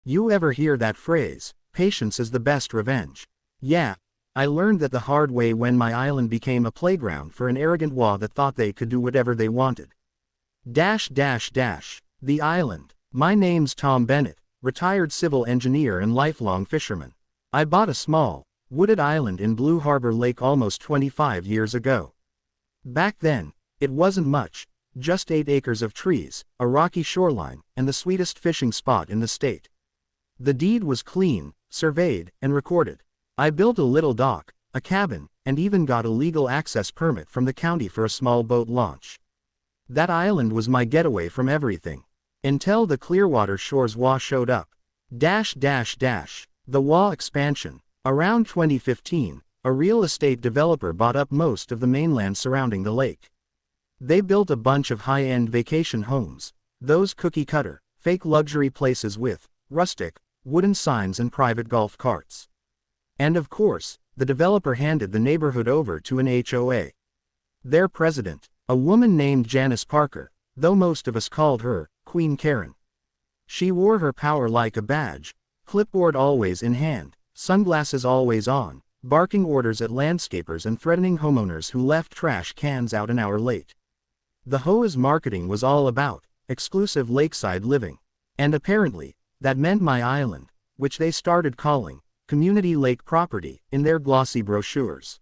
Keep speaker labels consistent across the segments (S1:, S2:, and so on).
S1: You ever hear that phrase, patience is the best revenge? Yeah, I learned that the hard way when my island became a playground for an arrogant WA that thought they could do whatever they wanted. The island. My name's Tom Bennett, retired civil engineer and lifelong fisherman. I bought a small, wooded island in Blue Harbor Lake almost 25 years ago. Back then, it wasn't much, just 8 acres of trees, a rocky shoreline, and the sweetest fishing spot in the state. The deed was clean, surveyed, and recorded. I built a little dock, a cabin, and even got a legal access permit from the county for a small boat launch. That island was my getaway from everything. Until the Clearwater Shores WA showed up. The WA expansion. Around 2015, a real estate developer bought up most of the mainland surrounding the lake. They built a bunch of high-end vacation homes, those cookie-cutter, fake luxury places with rustic, wooden signs and private golf carts. And of course, the developer handed the neighborhood over to an HOA. Their president, a woman named Janice Parker, though most of us called her Queen Karen. She wore her power like a badge, clipboard always in hand, sunglasses always on, barking orders at landscapers and threatening homeowners who left trash cans out an hour late. The HOA's marketing was all about exclusive lakeside living. And apparently, that meant my island, which they started calling Community Lake Property in their glossy brochures.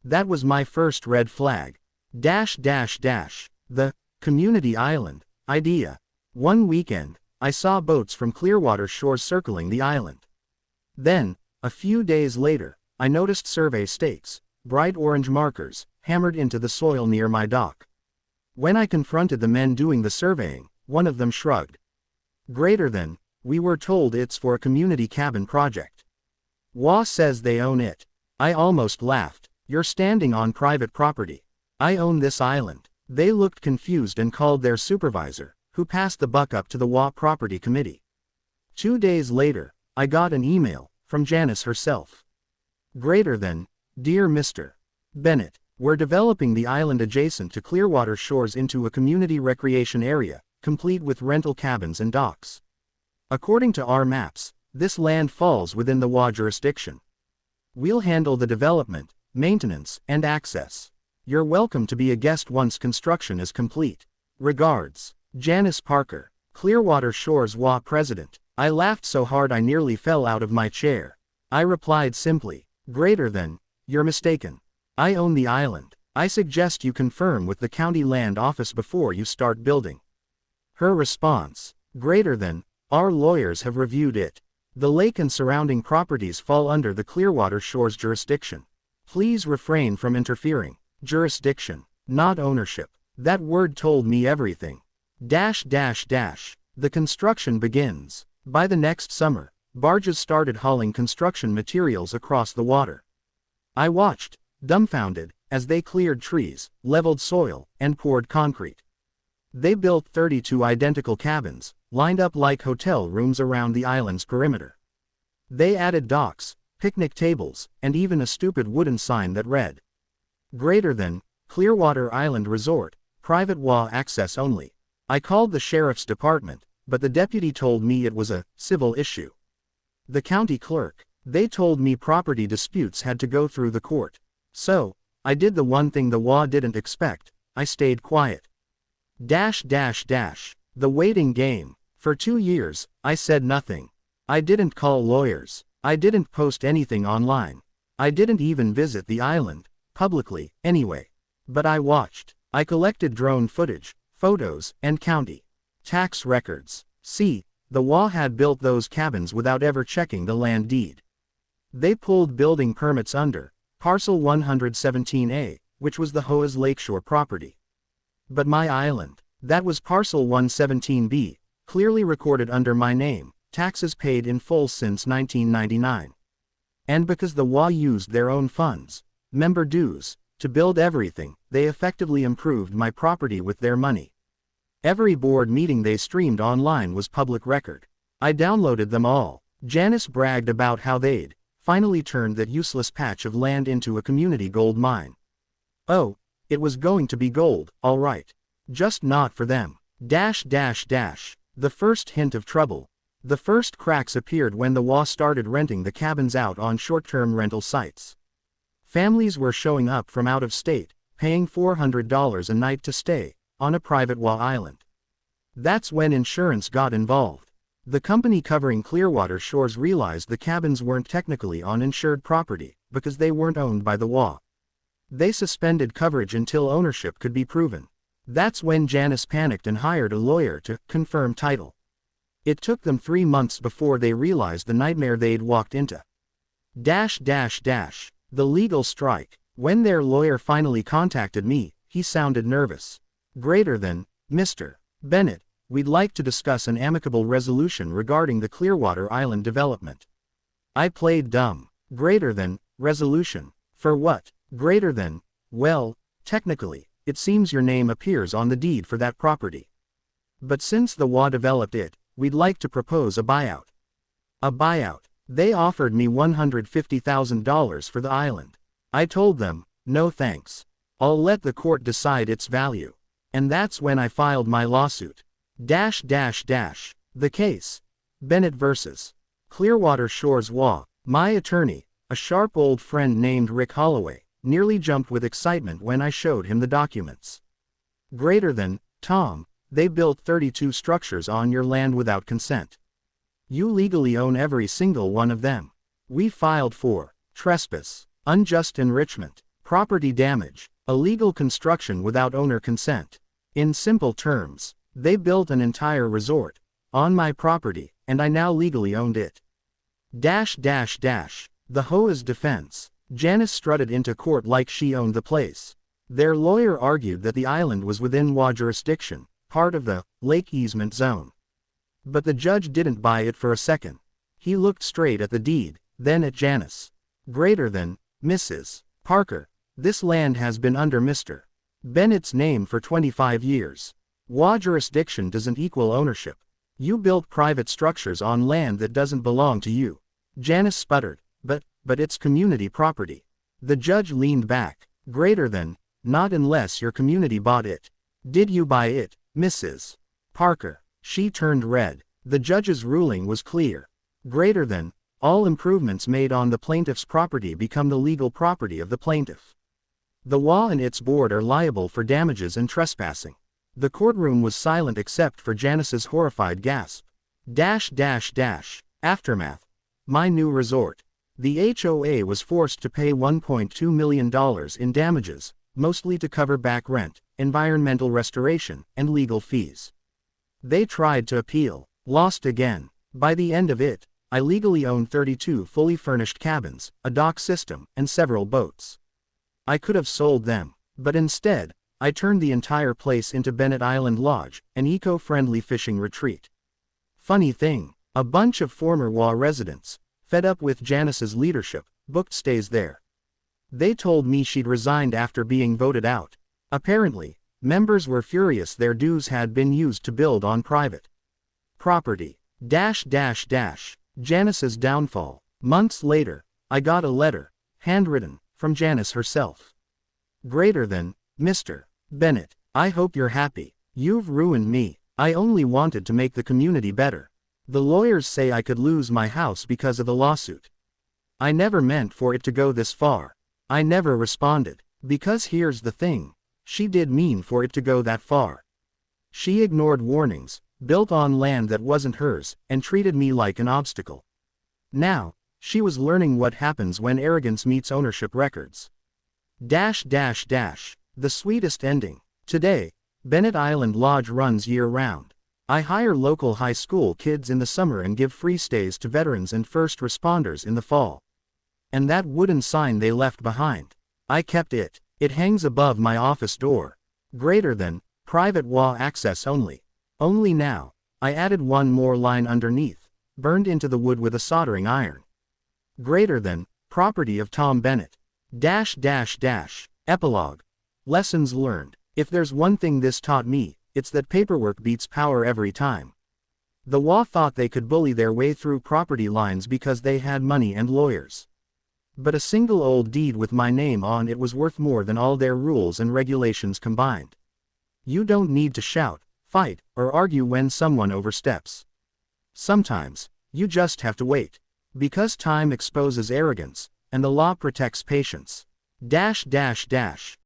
S1: That was my first red flag. The Community Island idea. One weekend, I saw boats from Clearwater Shores circling the island. Then, a few days later, I noticed survey stakes, bright orange markers, hammered into the soil near my dock. When I confronted the men doing the surveying, one of them shrugged. We were told it's for a community cabin project. WA says they own it. I almost laughed. You're standing on private property. I own this island. They looked confused and called their supervisor, who passed the buck up to the WA Property Committee. 2 days later, I got an email from Janice herself. Dear Mr. Bennett, we're developing the island adjacent to Clearwater Shores into a community recreation area, complete with rental cabins and docks. According to our maps, this land falls within the WA jurisdiction. We'll handle the development, maintenance, and access. You're welcome to be a guest once construction is complete. Regards, Janice Parker, Clearwater Shores WA President. I laughed so hard I nearly fell out of my chair. I replied simply, you're mistaken. I own the island. I suggest you confirm with the county land office before you start building. Her response, our lawyers have reviewed it. The lake and surrounding properties fall under the Clearwater Shores jurisdiction. Please refrain from interfering. Jurisdiction, not ownership. That word told me everything. The construction begins. By the next summer, barges started hauling construction materials across the water. I watched, dumbfounded, as they cleared trees, leveled soil, and poured concrete. They built 32 identical cabins, lined up like hotel rooms around the island's perimeter. They added docks, picnic tables, and even a stupid wooden sign that read, Clearwater Island Resort, private WA access only. I called the sheriff's department, but the deputy told me it was a civil issue. The county clerk, they told me property disputes had to go through the court. So, I did the one thing the WA didn't expect, I stayed quiet. The waiting game. For 2 years, I said nothing. I didn't call lawyers. I didn't post anything online. I didn't even visit the island, publicly, anyway. But I watched. I collected drone footage, photos, and county tax records. See, the WA had built those cabins without ever checking the land deed. They pulled building permits under Parcel 117A, which was the HOA's lakeshore property. But my island, that was Parcel 117B, clearly recorded under my name, taxes paid in full since 1999. And because the WA used their own funds, member dues, to build everything, they effectively improved my property with their money. Every board meeting they streamed online was public record. I downloaded them all. Janice bragged about how they'd finally turned that useless patch of land into a community gold mine. Oh, it was going to be gold, all right. Just not for them. The first hint of trouble. The first cracks appeared when the HOA started renting the cabins out on short-term rental sites. Families were showing up from out of state, paying $400 a night to stay on a private HOA island. That's when insurance got involved. The company covering Clearwater Shores realized the cabins weren't technically on insured property because they weren't owned by the HOA. They suspended coverage until ownership could be proven. That's when Janice panicked and hired a lawyer to confirm title. It took them 3 months before they realized the nightmare they'd walked into. The legal strike. When their lawyer finally contacted me, he sounded nervous. Mr. Bennett, we'd like to discuss an amicable resolution regarding the Clearwater Island development. I played dumb. Resolution. For what? Well, technically, it seems your name appears on the deed for that property. But since the HOA developed it, we'd like to propose a buyout. A buyout. They offered me $150,000 for the island. I told them, no thanks. I'll let the court decide its value. And that's when I filed my lawsuit. The case. Bennett vs. Clearwater Shores HOA. My attorney, a sharp old friend named Rick Holloway, nearly jumped with excitement when I showed him the documents. Tom, they built 32 structures on your land without consent. You legally own every single one of them. We filed for trespass, unjust enrichment, property damage, illegal construction without owner consent. In simple terms, they built an entire resort on my property, and I now legally owned it. The HOA's defense. Janice strutted into court like she owned the place. Their lawyer argued that the island was within HOA jurisdiction, part of the lake easement zone. But the judge didn't buy it for a second. He looked straight at the deed, then at Janice. Mrs. Parker, this land has been under Mr. Bennett's name for 25 years. HOA jurisdiction doesn't equal ownership. You built private structures on land that doesn't belong to you. Janice sputtered, but it's community property. The judge leaned back. Not unless your community bought it. Did you buy it, Mrs. Parker? She turned red. The judge's ruling was clear. All improvements made on the plaintiff's property become the legal property of the plaintiff. The HOA and its board are liable for damages and trespassing. The courtroom was silent except for Janice's horrified gasp. Aftermath. My new resort. The HOA was forced to pay $1.2 million in damages, mostly to cover back rent, environmental restoration, and legal fees. They tried to appeal, lost again. By the end of it, I legally owned 32 fully furnished cabins, a dock system, and several boats. I could have sold them, but instead, I turned the entire place into Bennett Island Lodge, an eco-friendly fishing retreat. Funny thing, a bunch of former HOA residents, fed up with Janice's leadership, booked stays there. They told me she'd resigned after being voted out. Apparently, members were furious their dues had been used to build on private property. Janice's downfall. Months later, I got a letter, handwritten, from Janice herself. Mr. Bennett, I hope you're happy. You've ruined me. I only wanted to make the community better. The lawyers say I could lose my house because of the lawsuit. I never meant for it to go this far. I never responded. Because here's the thing. She did mean for it to go that far. She ignored warnings, built on land that wasn't hers, and treated me like an obstacle. Now, she was learning what happens when arrogance meets ownership records. The sweetest ending. Today, Bennett Island Lodge runs year-round. I hire local high school kids in the summer and give free stays to veterans and first responders in the fall. And that wooden sign they left behind. I kept it. It hangs above my office door. Private HOA access only. Only now, I added one more line underneath, burned into the wood with a soldering iron. Property of Tom Bennett. Epilogue. Lessons learned. If there's one thing this taught me, it's that paperwork beats power every time. The HOA thought they could bully their way through property lines because they had money and lawyers. But a single old deed with my name on it was worth more than all their rules and regulations combined. You don't need to shout, fight, or argue when someone oversteps. Sometimes, you just have to wait. Because time exposes arrogance, and the law protects patience. Dash dash dash.